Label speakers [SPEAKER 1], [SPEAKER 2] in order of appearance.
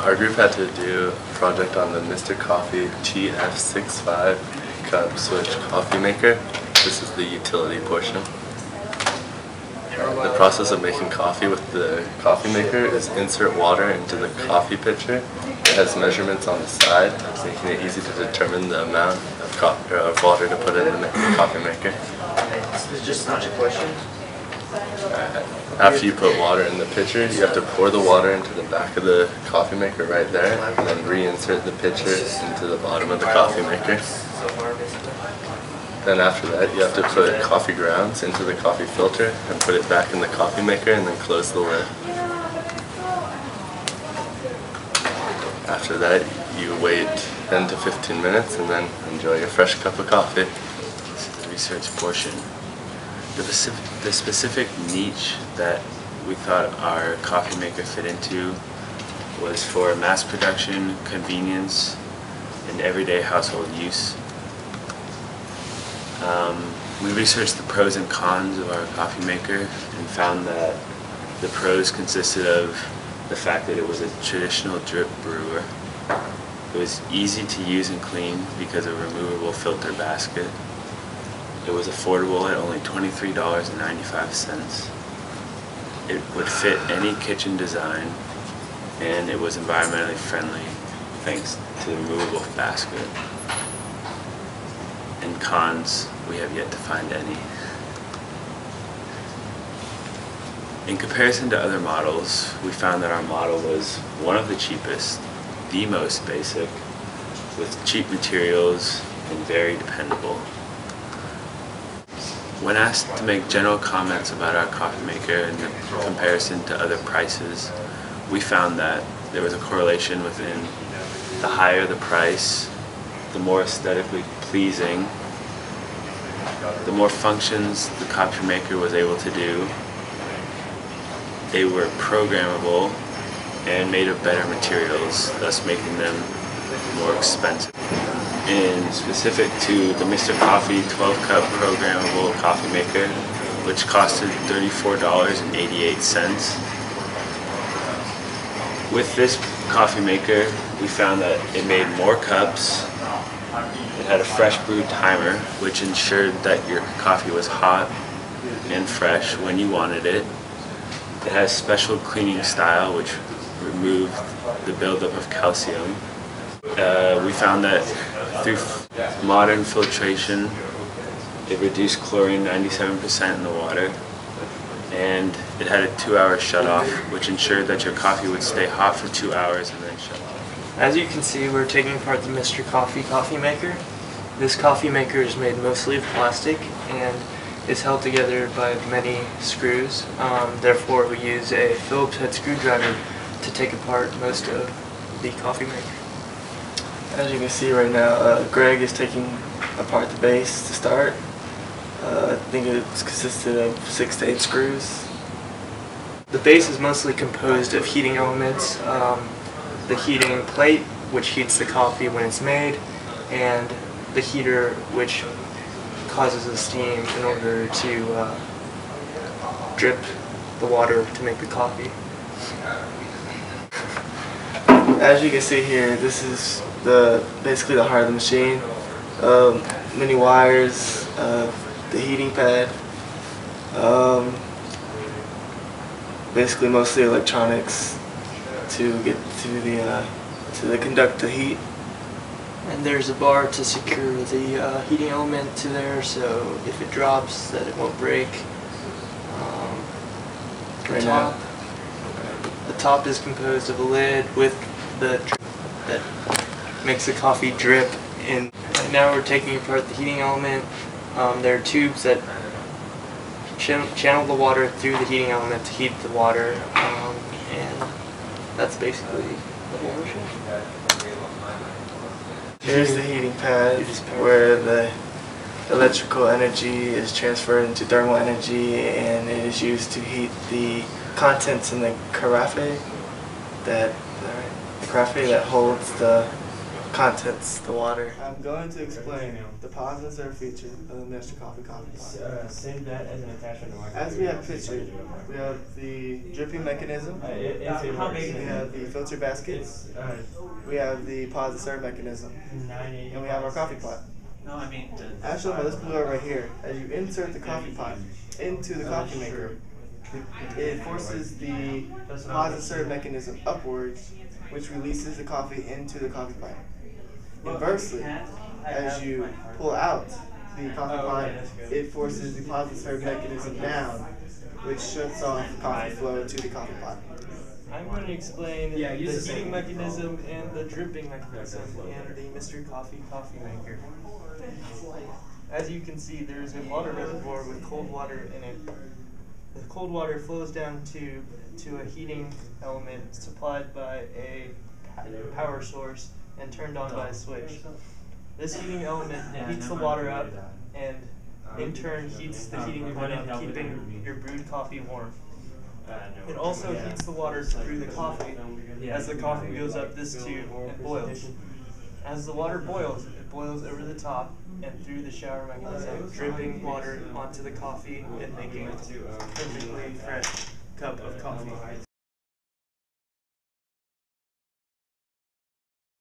[SPEAKER 1] Our group had to do a project on the Mr. Coffee TF65 cup switch coffee maker. This is the utility portion. The process of making coffee with the coffee maker is insert water into the coffee pitcher. It has measurements on the side, making it easy to determine the amount of water to put in the coffee maker.
[SPEAKER 2] This is just not a question.
[SPEAKER 1] After you put water in the pitcher, you have to pour the water into the back of the coffee maker right there, and then reinsert the pitcher into the bottom of the coffee maker. Then after that, you have to put coffee grounds into the coffee filter and put it back in the coffee maker and then close the lid. After that, you wait 10 to 15 minutes and then enjoy your fresh cup of coffee.
[SPEAKER 3] This is the research portion. The specific niche that we thought our coffee maker fit into was for mass production, convenience, and everyday household use. We researched the pros and cons of our coffee maker and found that the pros consisted of the fact that it was a traditional drip brewer. It was easy to use and clean because of a removable filter basket. It was affordable at only $23.95. It would fit any kitchen design, and it was environmentally friendly thanks to the removable basket. And cons, we have yet to find any. In comparison to other models, we found that our model was one of the cheapest, the most basic, with cheap materials and very dependable. When asked to make general comments about our coffee maker in comparison to other prices, we found that there was a correlation within the higher the price, the more aesthetically pleasing, the more functions the coffee maker was able to do. They were programmable and made of better materials, thus making them more expensive. In specific to the Mr. Coffee 12-cup programmable coffee maker, which costed $34.88. With this coffee maker, we found that it made more cups. It had a fresh brew timer, which ensured that your coffee was hot and fresh when you wanted it. It has special cleaning style, which removed the buildup of calcium. We found that through modern filtration, it reduced chlorine 97% in the water, and it had a 2-hour shut-off, which ensured that your coffee would stay hot for 2 hours and then shut off.
[SPEAKER 2] As you can see, we're taking apart the Mr. Coffee coffee maker. This coffee maker is made mostly of plastic and is held together by many screws. Therefore, we use a Phillips head screwdriver to take apart most of the coffee maker. As you can see right now, Greg is taking apart the base to start. I think it's consisted of 6 to 8 screws. The base is mostly composed of heating elements. The heating plate, which heats the coffee when it's made, and the heater, which causes the steam in order to drip the water to make the coffee. As you can see here, this is basically the heart of the machine. Many wires, the heating pad, basically mostly electronics to get to conduct the heat. And there's a bar to secure the heating element to there, so if it drops, that it won't break. The top is composed of a lid with the that makes the coffee drip in. Right now we're taking apart the heating element. There are tubes that channel the water through the heating element to heat the water, and that's basically the whole machine. Here's the heating pad where the electrical energy is transferred into thermal energy, and it is used to heat the contents in the carafe that holds the Contents, the water.
[SPEAKER 4] I'm going to explain the pause and serve feature of the Mr. Coffee Pot.
[SPEAKER 5] Save that as an attachment to market.
[SPEAKER 4] As we have pictured, we have the dripping mechanism, we have the filter baskets, we have the pause and serve mechanism, and we have our coffee pot. As shown by this blue right here, as you insert the coffee pot into the coffee maker, it forces the pause and serve mechanism upwards, which releases the coffee into the coffee pot. Inversely, as you pull out the coffee pot, it forces the pause and serve mechanism down, which shuts off coffee flow to the coffee pot.
[SPEAKER 2] I'm going to explain the heating mechanism and the dripping mechanism and the Mr. Coffee coffee maker. As you can see, there is a water reservoir with cold water in it. The cold water flows down to a heating element supplied by a power source and turned on by a switch. This heating element heats the water up and in turn heats the heating point up, keeping your brewed coffee warm. It also heats the water to brew the coffee. As the coffee goes up this tube and boils. As the water boils, it boils over the top and through the shower mechanism, dripping water onto the coffee and making a perfectly fresh cup of coffee.